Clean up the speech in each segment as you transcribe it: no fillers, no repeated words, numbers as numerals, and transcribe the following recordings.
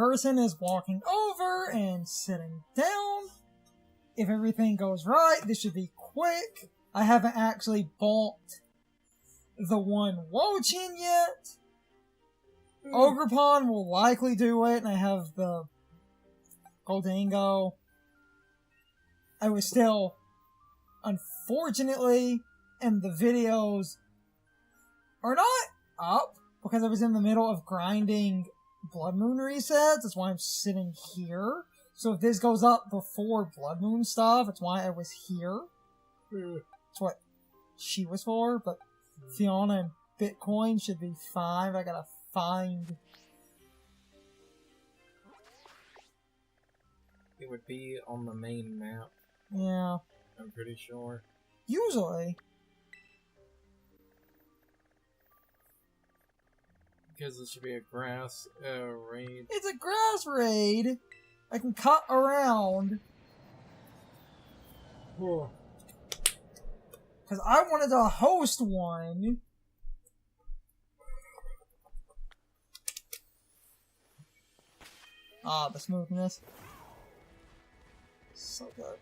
person is walking over and sitting down. If everything goes right, this should be quick. I haven't actually bonked the one Wo-Chien yet. Ogerpon will likely do it, and I have the Goldingo. I was still, unfortunately, and the videos are not up because I was in the middle of grinding Blood Moon resets. That's why I'm sitting here. So if this goes up before Blood Moon stuff, that's why I was here. That's what she was for, but Fiona and Bitcoin should be fine. I gotta find... It would be on the main map. Yeah. I'm pretty sure. Usually. Because it should be a grass raid. It's a grass raid! I can cut around. Because I wanted to host one. Ah, the smoothness. So good.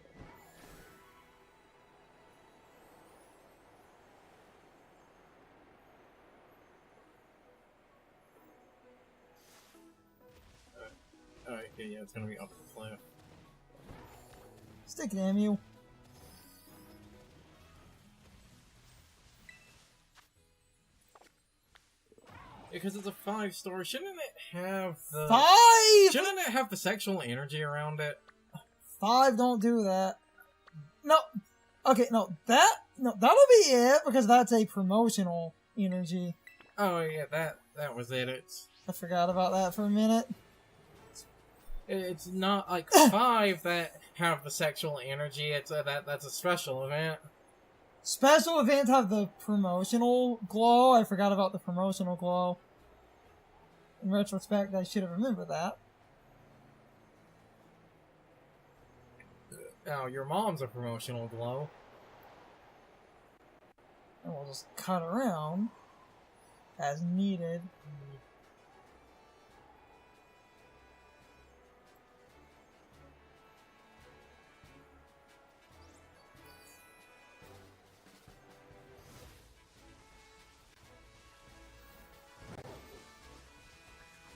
Alright, yeah, it's gonna be up the cliff. Stick it in you. Because it's a 5-star, shouldn't it have the... 5?! Shouldn't it have the sexual energy around it? 5 don't do that. No. Okay, no, that'll be it, because that's a promotional energy. Oh yeah, that was it. I forgot about that for a minute. It's not like 5 that have the sexual energy, it's that's a special event. Special events have the promotional glow. I forgot about the promotional glow. In retrospect, I should have remembered that. Now, your mom's a promotional glow. And we'll just cut around as needed.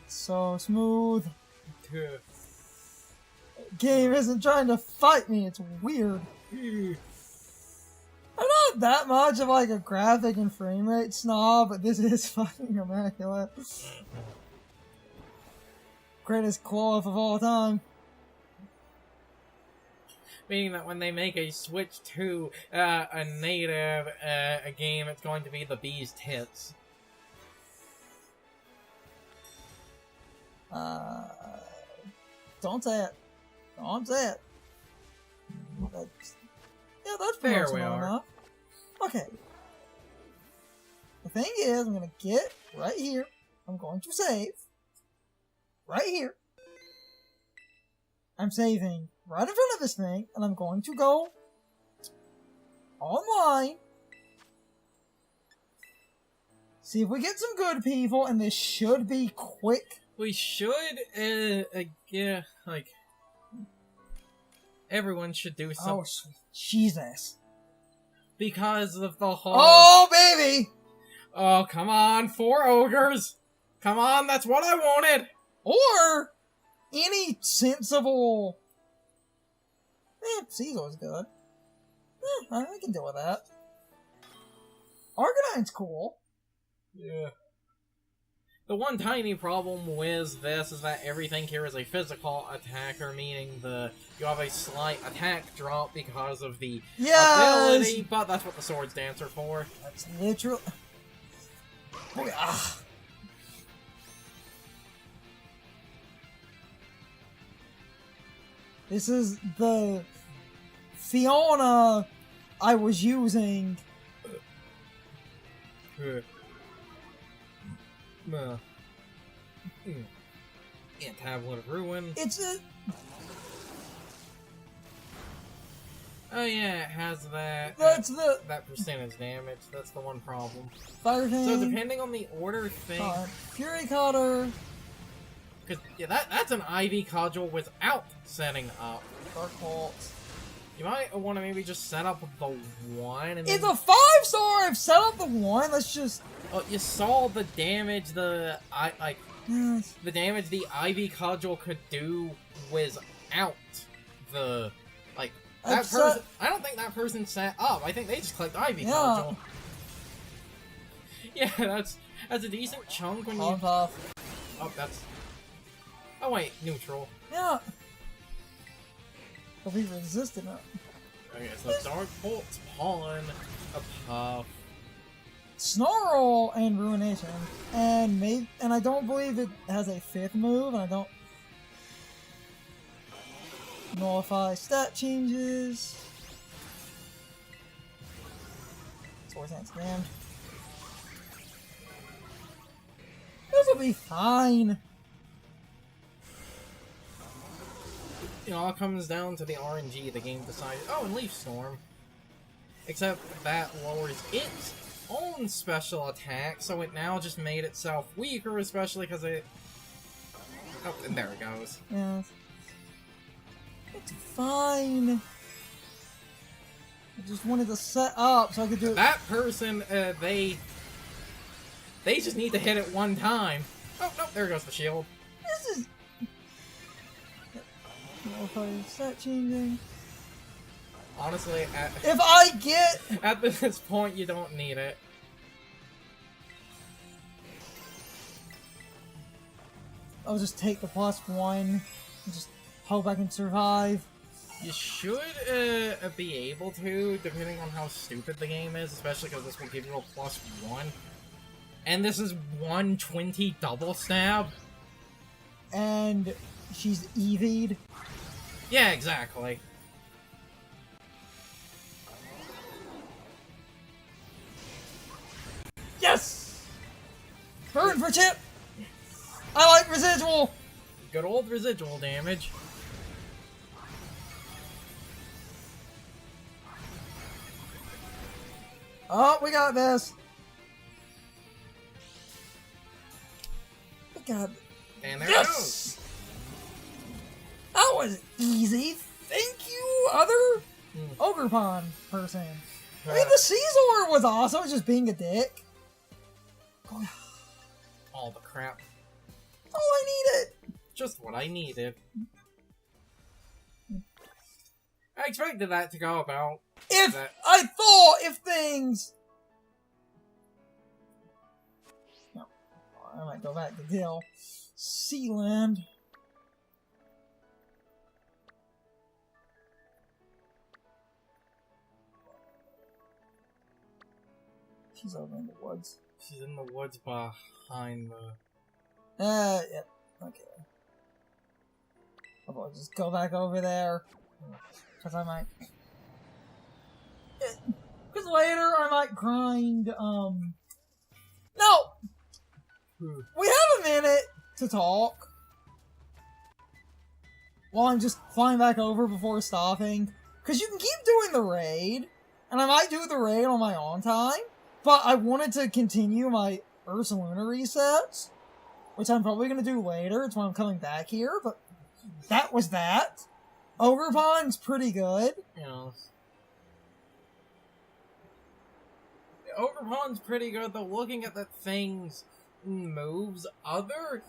So smooth. Game isn't trying to fight me, it's weird. I'm not that much of like a graphic and frame rate snob, but this is fucking immaculate. Greatest claw-off of all time. Meaning that when they make a switch to a native a game, it's going to be the bee's tits. Don't say it. Don't say it. That's There we promotional are. enough. Okay. The thing is, I'm gonna get right here. I'm going to save. Right here. I'm saving right in front of this thing, and I'm going to go online. See if we get some good people, and this should be quick. We should, yeah, like, everyone should do something. Oh, sweet Jesus. Because of the whole... Oh, baby! Oh, come on, 4 ogres! Come on, that's what I wanted! Or any sensible... Caesar's good. I can deal with that. Arcanine's cool. Yeah. The one tiny problem with this is that everything here is a physical attacker, meaning you have a slight attack drop because of the ability, but that's what the Swords Dance are for. That's literally... This is the Fiona I was using. Tablet of Ruin. It's a... Oh yeah, it has that. That's that percentage damage. That's the one problem. Fire thing. So depending on the order thing... Fury Cutter. Because, yeah, that's an Ivy Cudgel without setting up. Dark Bolt. You might want to maybe just set up the 1 and It's then... a 5-star! I've set up the 1, let's just... Oh, you saw the damage the damage the Ivy Cudgel could do without the... Like, that person... I don't think that person set up. I think they just clicked Ivy Cudgel. Yeah, that's a decent chunk when you... Off. Oh, that's... Oh, wait, neutral. Yeah. But we resisted it. Okay, so Dark Bolt's Pollen, a Puff. Snarl and Ruination. And I don't believe it has a 5th move, and I don't... Nullify stat changes. Sword Dance Command. This will be fine. It all comes down to the RNG the game decided. Oh, and Leaf Storm. Except that lowers its own special attack, so it now just made itself weaker, especially because it... Oh, and there it goes. Yeah. It's fine. I just wanted to set up so I could do it. That person, they just need to hit it one time. Oh, no, there goes the shield. This is... Set changing. Honestly, if I get... At this point, you don't need it. I'll just take the +1 and just hope I can survive. You should be able to, depending on how stupid the game is, especially because this will give you a +1. And this is 120 double stab. And she's EV'd. Yeah, exactly. Yes! Burn for chip! I like residual! Good old residual damage. Oh, we got this! We got... And there it goes! That was easy! Thank you, other Ogre Pond person. I mean, the Caesar was awesome, just being a dick. All the crap. All I needed! Just what I needed. I expected that to go about. I thought if things... No. I might go back to Dill. Sealand. She's over in the woods. She's in the woods behind the... Yep. Okay. I'll just go back over there. Because I might... Because later I might grind, No! We have a minute to talk. While I'm just flying back over before stopping. Because you can keep doing the raid. And I might do the raid on my own time. But I wanted to continue my Ursaluna resets. Which I'm probably going to do later. It's why I'm coming back here. But that was that. Ogre Pond's pretty good. Yeah. Ogre Pond's pretty good, though. Looking at the thing's moves, other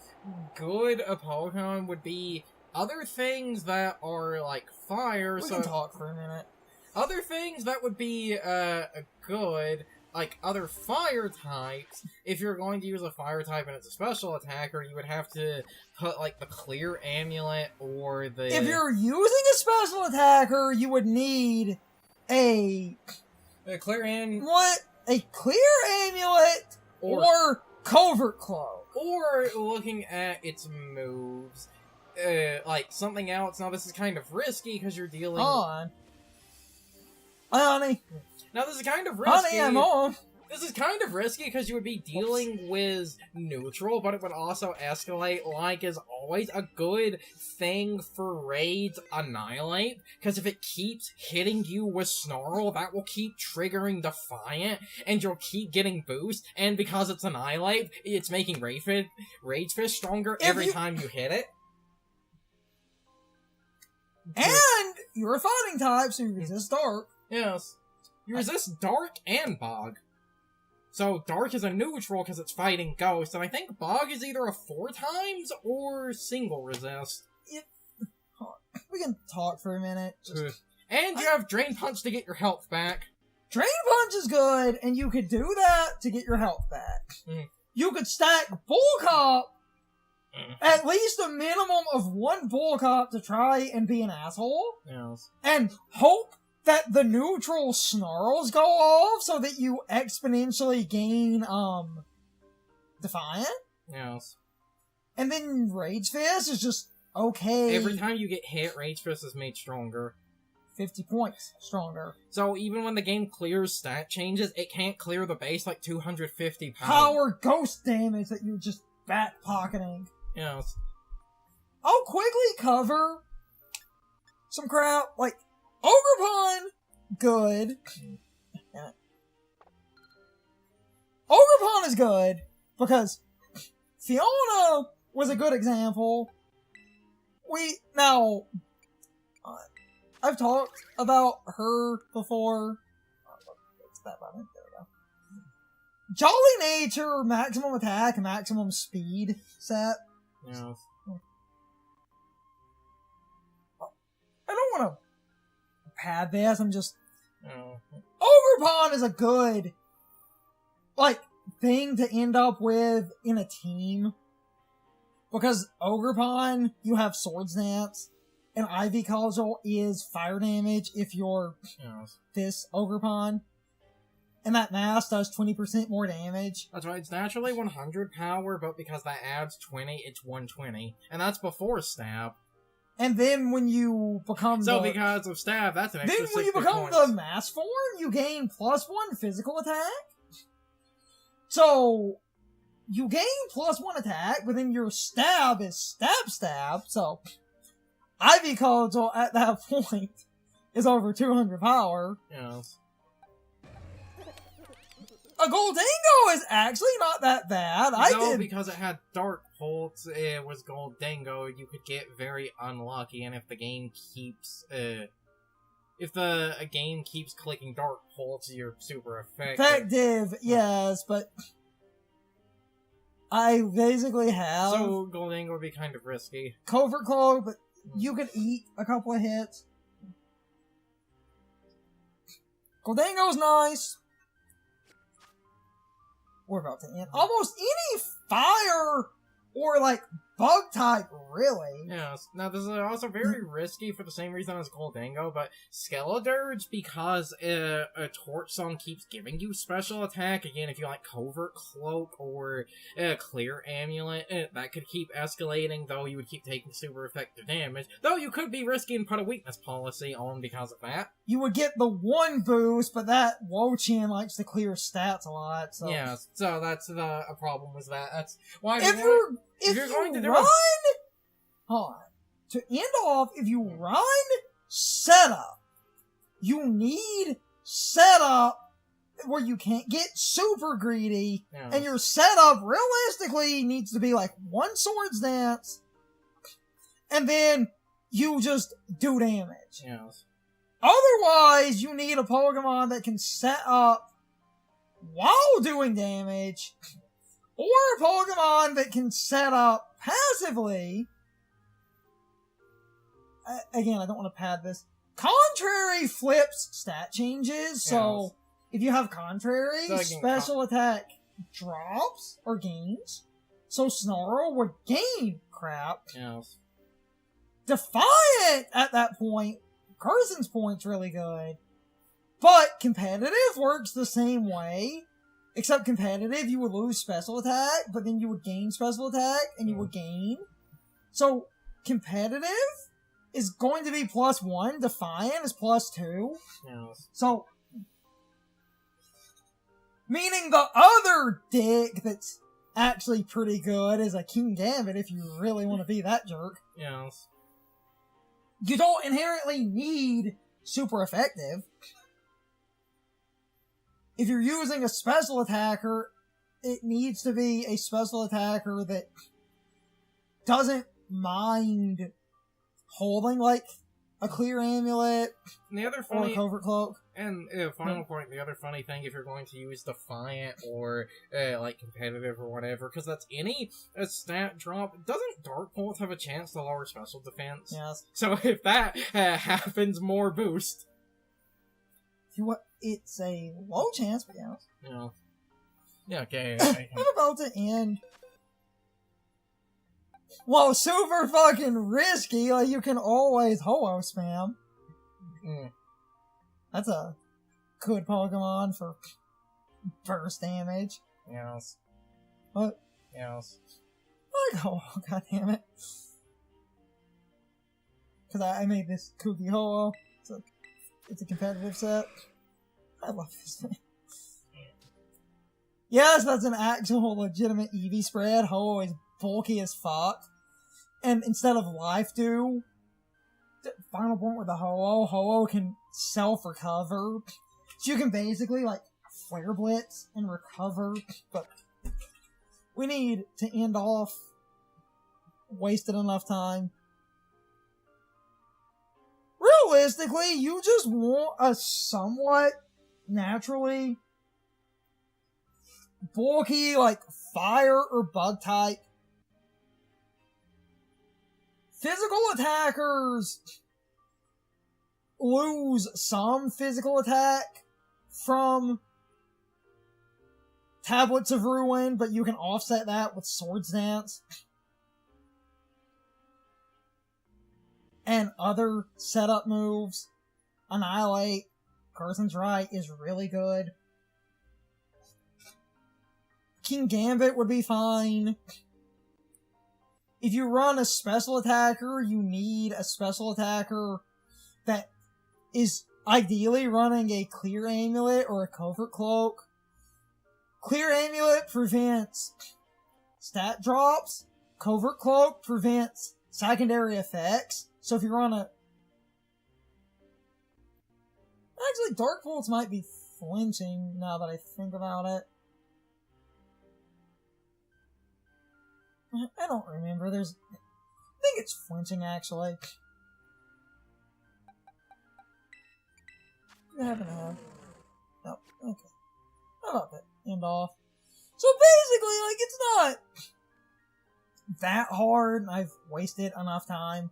good Pokemon would be other things that are like fire. We can talk for a minute. Other things that would be good, like other fire types. If you're going to use a fire type and it's a special attacker, you would have to put like the Clear Amulet or the... If you're using a special attacker, you would need a Clear Amulet... What? A Clear Amulet or Covert Cloak. Or looking at its moves, like something else. Now this is kind of risky because you're dealing... Hold on. Hi, honey. Now this is kind of risky. Honey, I'm on. This is kind of risky because you would be dealing with neutral, but it would also escalate, like is always a good thing for raids Annihilate, because if it keeps hitting you with Snarl, that will keep triggering Defiant, and you'll keep getting boost, and because it's Annihilate, it's making Rage Fist stronger every time you hit it. And you're a fighting type, so you resist Dark. Yes. You resist Dark and Bog. So, Dark is a neutral because it's fighting Ghost, and I think Bog is either a 4 times or single resist. We can talk for a minute. And you have Drain Punch to get your health back. Drain Punch is good, and you could do that to get your health back. You could stack Bull Cop, at least a minimum of 1 Bull Cop to try and be an asshole. Yes. And hope that the neutral snarls go off so that you exponentially gain, Defiant. Yes. And then Rage Fist is just okay. Every time you get hit, Rage Fist is made stronger. 50 points stronger. So even when the game clears stat changes, it can't clear the base like 250 power ghost damage that you're just back-pocketing. Yes. I'll quickly cover some crap, like Ogerpon, good. Ogerpon is good, because Fiona was a good example. I've talked about her before. What's that button? There we go. Jolly Nature, maximum attack, and maximum speed set. Yes. I don't want to pad this, I'm just... Ogerpon is a good, thing to end up with in a team. Because Ogerpon, you have Swords Dance, and Ivy Cudgel is fire damage if you're this Ogerpon. And that mask does 20% more damage. That's right, it's naturally 100 power, but because that adds 20, it's 120. And that's before Stab. And then when you become because of Stab, that's an extra 60 Then when you become the mass form, you gain +1 physical attack. So, you gain +1 attack, but then your Stab is Stab, so... Ivy Cudgel at that point is over 200 power. Yes. A Goldango is actually not that bad. Because it had Dark Pulse, it was Goldango, you could get very unlucky, and if the game keeps, game keeps clicking Dark Pulse, you're super effective. Yes, but I basically have... So, Goldango would be kind of risky. Covert Cloak, but you could eat a couple of hits. Goldango's nice. We're about to end. Almost any fire or, bug type, really. Yes. Now, this is also very risky for the same reason as Goldango, but Skeledirge, because a Torch Song keeps giving you special attack, again, if you like Covert Cloak or Clear Amulet, that could keep escalating, though you would keep taking super effective damage. Though you could be risky and put a weakness policy on because of that. You would get the 1 boost, but that Wo-Chien likes to clear stats a lot, so... Yeah, so that's a problem with that. That's why... If you're going to run... Hold on. To end off, if you run setup, you need setup where you can't get super greedy, and your setup realistically needs to be 1 Swords Dance, and then you just do damage. Yes. Otherwise, you need a Pokemon that can set up while doing damage, or a Pokemon that can set up passively. Again, I don't want to pad this. Contrary flips stat changes, so if you have Contrary, special attack drops or gains. So Snarl would gain crap. Yes. Defiant at that point, Carson's point's really good. But competitive works the same way. Except competitive, you would lose special attack, but then you would gain special attack, and you would gain. So, competitive is going to be +1, Defiant is +2. Yes. So, Meaning the other dick that's actually pretty good is a King Gambit if you really want to be that jerk. Yes. You don't inherently need super effective. If you're using a special attacker, it needs to be a special attacker that doesn't mind holding, like, a clear amulet And the other or funny... a covert cloak. And final point, the other funny thing, if you're going to use Defiant or, like, competitive or whatever, because that's any stat drop, doesn't Dark Bolt have a chance to lower special defense? Yes. So if that happens, more boost. It's a low chance, but yes. Yeah. Yeah, okay. I'm about to end. Well, super fucking risky, like, you can always Ho-Oh spam. That's a good Pokemon for burst damage. Yes. What? Yes. I like Ho-Oh, goddammit. Because I made this Kooky Ho-Oh. It's a competitive set. I love this thing. Yes, that's an actual legitimate EV spread. Ho-Oh is bulky as fuck. And instead of Life Dew, final point with the Ho-Oh can self-recover. So you can basically, like, Flare Blitz and recover. But we need to end off. Wasted enough time. Realistically, you just want a somewhat naturally bulky, like, fire or bug type. Physical attackers lose some physical attack from Tablets of Ruin, but you can offset that with Swords Dance. And other setup moves. Annihilate, Carson's right, is really good. King Gambit would be fine. If you run a special attacker, you need a special attacker that is ideally running a Clear Amulet or a Covert Cloak. Clear Amulet prevents stat drops. Covert Cloak prevents secondary effects. So if you run a... Actually, Dark Bolts might be flinching now that I think about it. I don't remember. I think it's flinching, actually. You haven't had. No, okay. How about that? End off. So basically, like, it's not that hard. I've wasted enough time.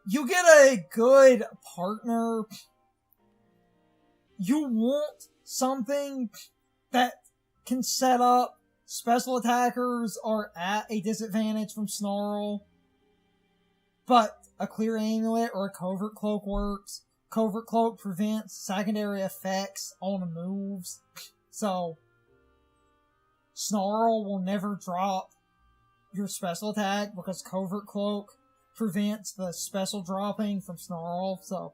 You get a good partner. You want something that can set up special attackers are at a disadvantage from Snarl, but a Clear Amulet or a Covert Cloak works. Covert Cloak prevents secondary effects on the moves, so Snarl will never drop your special attack because Covert Cloak prevents the special dropping from Snarl, so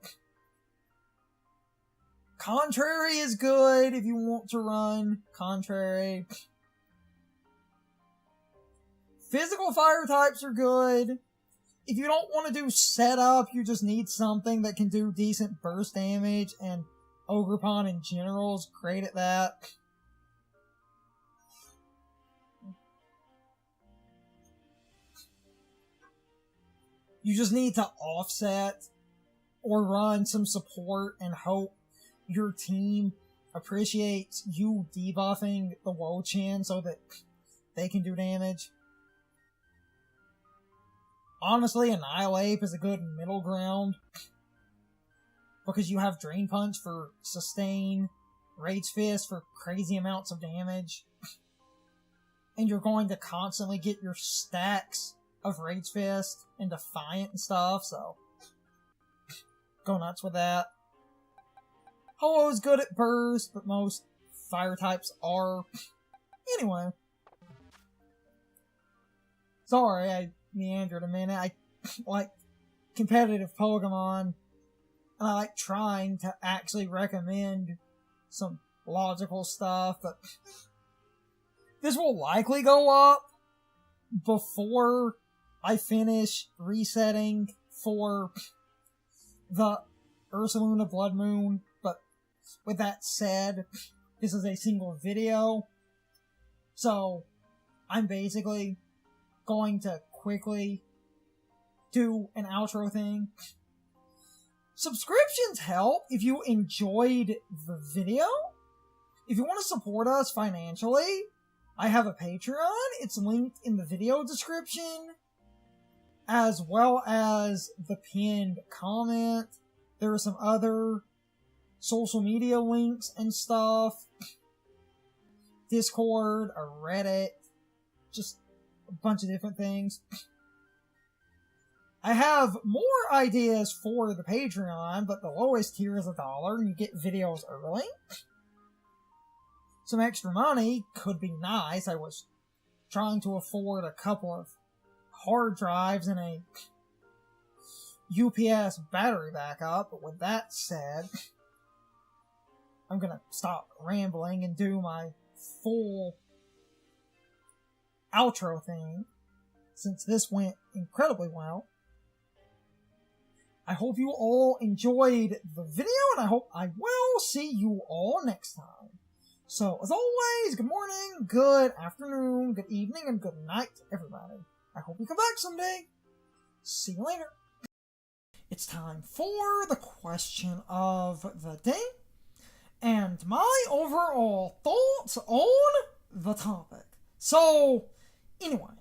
Contrary is good if you want to run Contrary. Physical fire types are good. If you don't want to do setup, you just need something that can do decent burst damage, and Ogerpon in general is great at that. You just need to offset or run some support and hope your team appreciates you debuffing the Wo-Chien so that they can do damage. Honestly, Annihilate is a good middle ground because you have Drain Punch for sustain, Rage Fist for crazy amounts of damage, and you're going to constantly get your stacks of Rage Fist and Defiant and stuff, so go nuts with that. Ho-Oh's good at Burst, but most fire types are. Anyway. Sorry, I meandered a minute. I like competitive Pokemon, and I like trying to actually recommend some logical stuff, but this will likely go up before I finish resetting for the Ursa Luna Blood Moon, but with that said, this is a single video, so I'm basically going to quickly do an outro thing. Subscriptions help if you enjoyed the video. If you want to support us financially, I have a Patreon. It's linked in the video description, as well as the pinned comment. There are some other social media links and stuff. Discord, a Reddit, just a bunch of different things. I have more ideas for the Patreon, but the lowest tier is $1 and you get videos early. Some extra money could be nice. I was trying to afford a couple of hard drives and a UPS battery backup, but with that said, I'm gonna stop rambling and do my full outro thing, since this went incredibly well. I hope you all enjoyed the video, and I hope I will see you all next time. So, as always, good morning, good afternoon, good evening, and good night, everybody. I hope you come back someday. See you later. It's time for the question of the day, and my overall thoughts on the topic. So, anyway,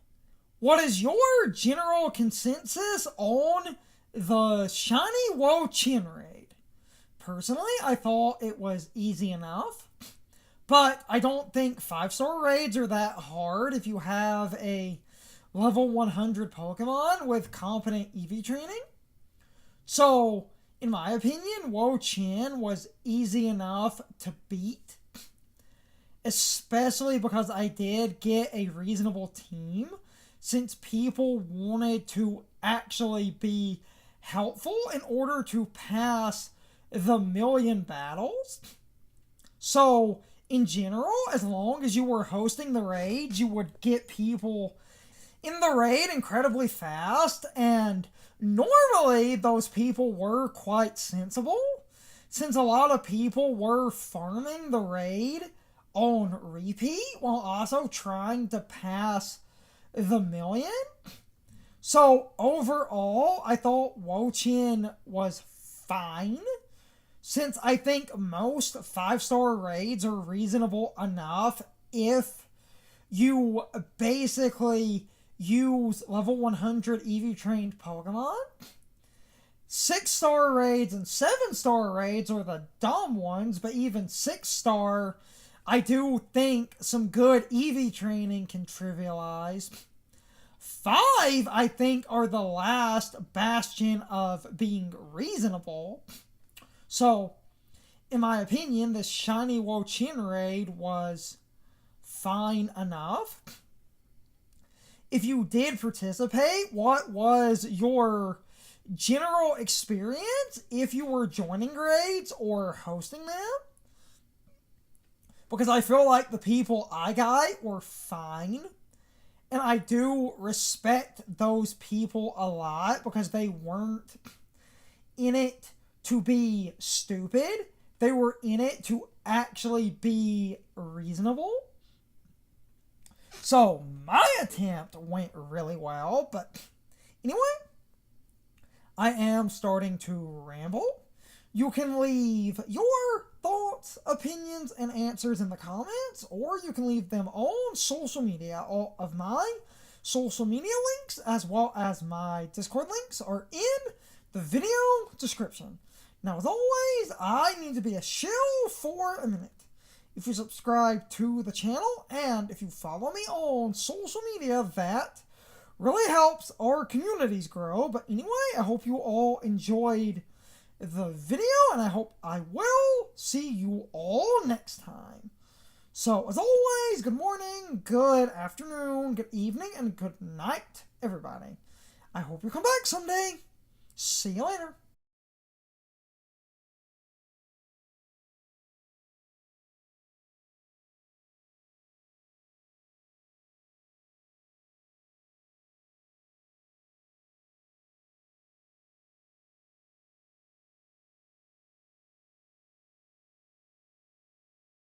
what is your general consensus on the shiny Wo-Chien raid? Personally, I thought it was easy enough, but I don't think 5-star raids are that hard if you have a level 100 Pokemon with competent EV training. So, in my opinion, Wo-Chien was easy enough to beat, especially because I did get a reasonable team, since people wanted to actually be helpful in order to pass the 1,000,000 battles. So, in general, as long as you were hosting the raids, you would get people in the raid incredibly fast, and normally those people were quite sensible, since a lot of people were farming the raid on repeat while also trying to pass the 1,000,000. So overall, I thought Wo-Chien was fine, since I think most 5-star raids are reasonable enough if you basically use level 100 EV trained Pokemon. 6-star raids and 7-star raids are the dumb ones, but even 6-star, I do think some good EV training can trivialize. 5, I think, are the last bastion of being reasonable. So, in my opinion, this shiny Wo-Chien raid was fine enough. If you did participate, what was your general experience if you were joining raids or hosting them? Because I feel like the people I got were fine, and I do respect those people a lot because they weren't in it to be stupid. They were in it to actually be reasonable. So, my attempt went really well, but anyway, I am starting to ramble. You can leave your thoughts, opinions, and answers in the comments, or you can leave them on social media. All of my social media links, as well as my Discord links, are in the video description. Now, as always, I need to be a shill for a minute. If you subscribe to the channel, and if you follow me on social media, that really helps our communities grow. But anyway, I hope you all enjoyed the video, and I hope I will see you all next time. So, as always, good morning, good afternoon, good evening, and good night, everybody. I hope you come back someday. See you later.